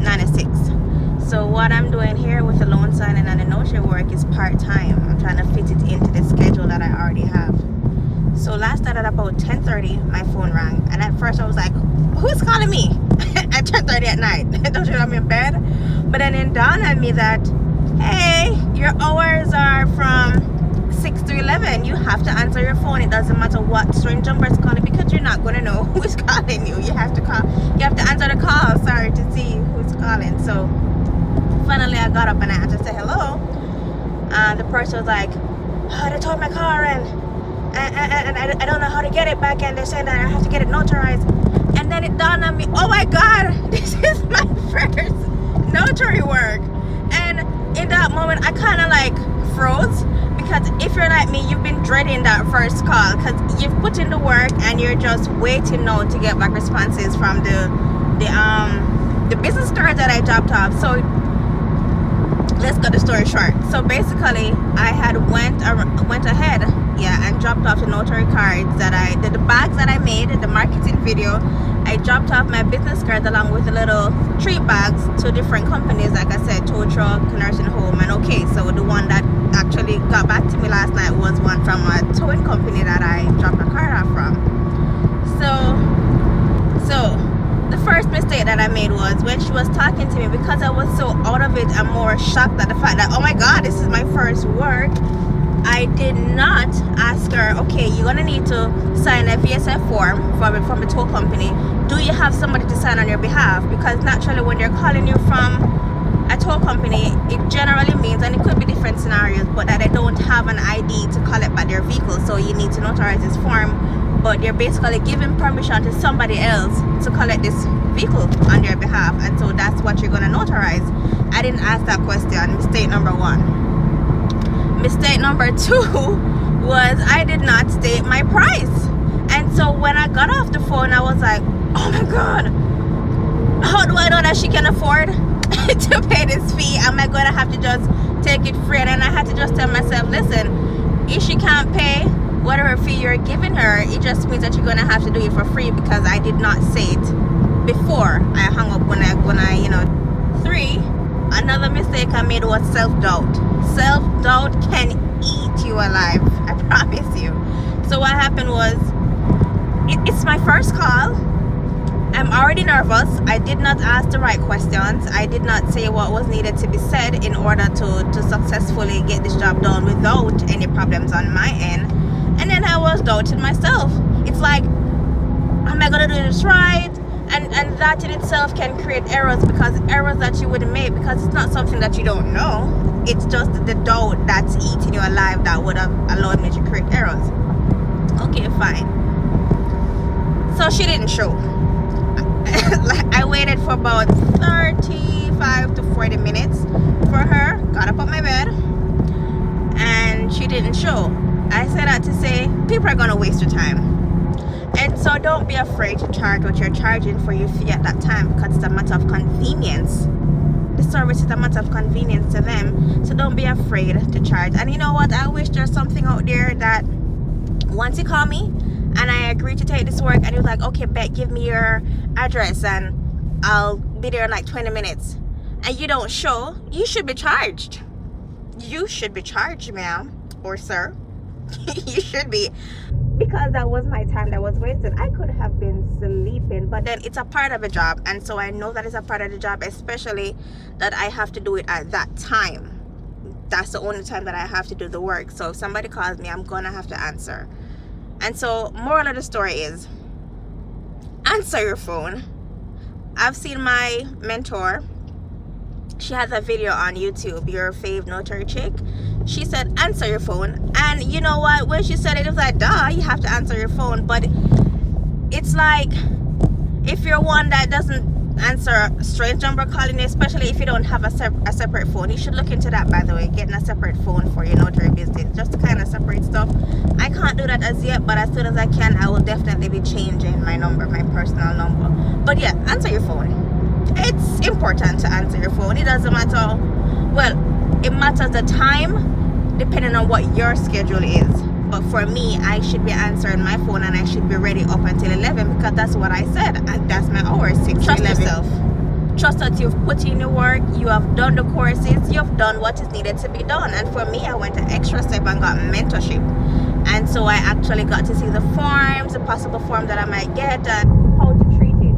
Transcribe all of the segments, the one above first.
9 to 6. So what I'm doing here with the loan signing and the notary work is part-time. I'm trying to fit it into the schedule that I already have. So last night at about 10:30, my phone rang, and at first I was like, who's calling me at 10:30 at night? Don't you know I'm in bed? But then it dawned on me that, hey, your hours are from 6 to 11. You have to answer your phone. It doesn't matter what strange number is calling, because you're not going to know who's calling you. You have to answer the call, sorry, to see who's calling. So finally I got up and I had to say hello. The person was like, oh, they towed my car and I don't know how to get it back, and they're saying that I have to get it notarized. And then it dawned on me, oh my God, this is my first notary work. And in that moment I kind of like froze, because if you're like me, you've been dreading that first call, because you've put in the work and you're just waiting now to get back responses from the business card that I dropped off. So let's cut the story short. So basically I had went ahead and dropped off the notary cards that the bags that I made, the marketing video. I dropped off my business cards along with the little treat bags to different companies, like I said, tow truck, nursing home, and okay. So the one that actually got back to me last night was one from a towing company that I dropped a car off from. So the first mistake that I made was when she was talking to me, because I was so out of it and more shocked at the fact that, oh my God, this is my first work. I did not ask her, okay, you're gonna need to sign a VSF form from the tow company. Do you have somebody to sign on your behalf? Because naturally when they're calling you from a tow company, it generally means, and it could be different scenarios, but that they don't have an ID to collect back their vehicle. So you need to notarize this form, but they're basically giving permission to somebody else to collect this vehicle on their behalf, and so that's what you're gonna notarize. I didn't ask that question. Mistake number one. Mistake number two was I did not state my price. And so when I got off the phone, I was like, oh my God, how do I know that she can afford to pay this fee? Am I going to have to just take it free? And then I had to just tell myself, listen, if she can't pay whatever fee you're giving her, it just means that you're going to have to do it for free, because I did not say it before I hung up. When I Three, another mistake I made was self-doubt. Self-doubt can eat you alive, I promise you. So what happened was, it's my first call. I'm already nervous. I did not ask the right questions. I did not say what was needed to be said in order to successfully get this job done without any problems on my end. And then I was doubting myself. It's like, am I gonna do this right? And that in itself can create errors, because errors that you wouldn't make, because it's not something that you don't know. It's just the doubt that's eating you alive that would have allowed me to create errors. Okay, fine. So she didn't show. I waited for about 35 to 40 minutes for her, got up on my bed, and she didn't show. I said that to say, people are gonna waste your time. And so don't be afraid to charge what you're charging for your fee at that time, because it's a matter of convenience. The service is a matter of convenience to them. So don't be afraid to charge. And you know what? I wish there's something out there that once you call me and I agree to take this work, and you're like, okay, bet, give me your address and I'll be there in like 20 minutes, and you don't show, you should be charged. You should be charged, ma'am or sir. You should be, because that was my time that was wasted. I could have been sleeping, but then it's a part of a job, and so I know that it's a part of the job, especially that I have to do it at that time. That's the only time that I have to do the work. So if somebody calls me, I'm gonna have to answer. And so moral of the story is, answer your phone. I've seen my mentor, she has a video on YouTube, your fave notary chick. She said, answer your phone. And you know what? When she said it, it was like, duh, you have to answer your phone. But it's like, if you're one that doesn't answer a strange number calling you, especially if you don't have a separate phone, you should look into that, by the way, getting a separate phone for your notary business, just to kind of separate stuff. I can't do that as yet, but as soon as I can, I will definitely be changing my number, my personal number. But yeah, answer your phone. It's important to answer your phone. It doesn't matter, well, it matters the time depending on what your schedule is. But for me, I should be answering my phone and I should be ready up until 11, because that's what I said, and that's my hours, 6 to 11. trust that you've put in your work, you have done the courses, you've done what is needed to be done. And for me, I went an extra step and got mentorship. And so I actually got to see the forms, the possible form that I might get, and how to treat it.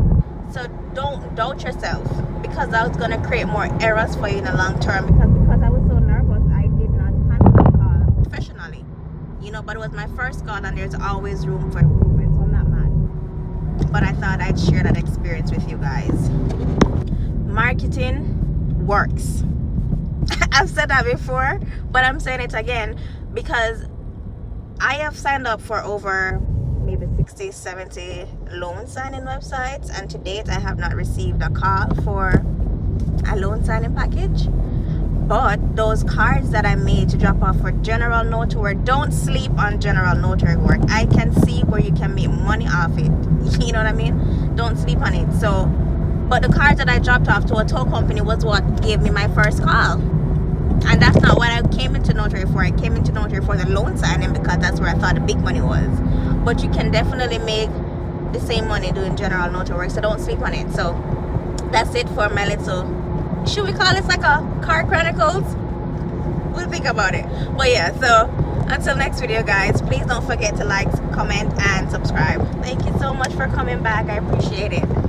So don't doubt yourself, because that's going to create more errors for you in the long term. Because I was so nervous, I did not handle the call professionally. But it was my first call, and there's always room for improvement, so I'm not mad. But I thought I'd share that experience with you guys. Marketing works. I've said that before, but I'm saying it again because I have signed up for over maybe 60, 70 loan signing websites, and to date I have not received a call for a loan signing package. But those cards that I made to drop off for General Notary Work, don't sleep on General Notary Work. I can see where you can make money off it. You know what I mean? Don't sleep on it. So, but the cards that I dropped off to a tow company was what gave me my first call. And that's not what I came into notary for. I came into notary for the loan signing because that's where I thought the big money was. But you can definitely make the same money doing General Notary Work, so don't sleep on it. So that's it for my little, should we call this like a car chronicles? We'll think about it. But yeah, so until next video, guys, please don't forget to like, comment, and subscribe. Thank you so much for coming back. I appreciate it.